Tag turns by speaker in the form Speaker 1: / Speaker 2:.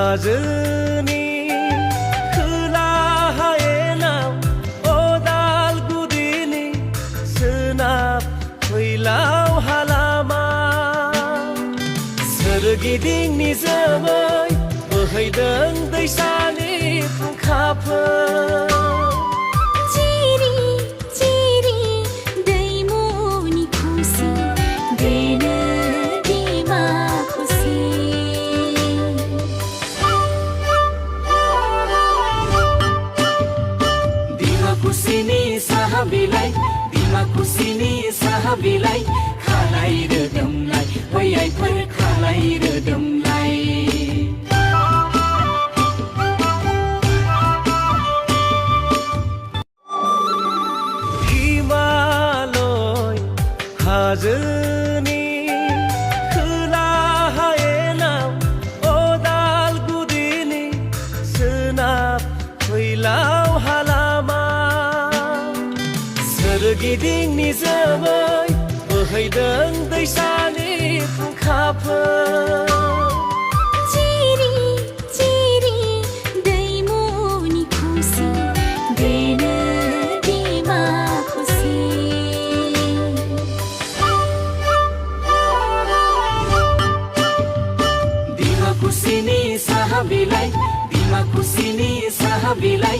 Speaker 1: हाजोनि खोलाहायेनाव अदालगुरिनि सोनाब फैलाव हालामा सोरगिदिं निजोमै बोहैदों दैसानि फुंखाफोर
Speaker 2: खुसिनि साहा बिलाइ खालाय रोदोमलाय बैयाइफोर खालाय रोदोमलाय
Speaker 1: हिमालय हाजोनि खोलाहायेनाव अदालगुरिनि सोनाब फैलाव हालामा सोरगिदिं निजोमै बोहैदों दैसानि फुंखाफोर
Speaker 2: खुसिनि साहा बिलाइ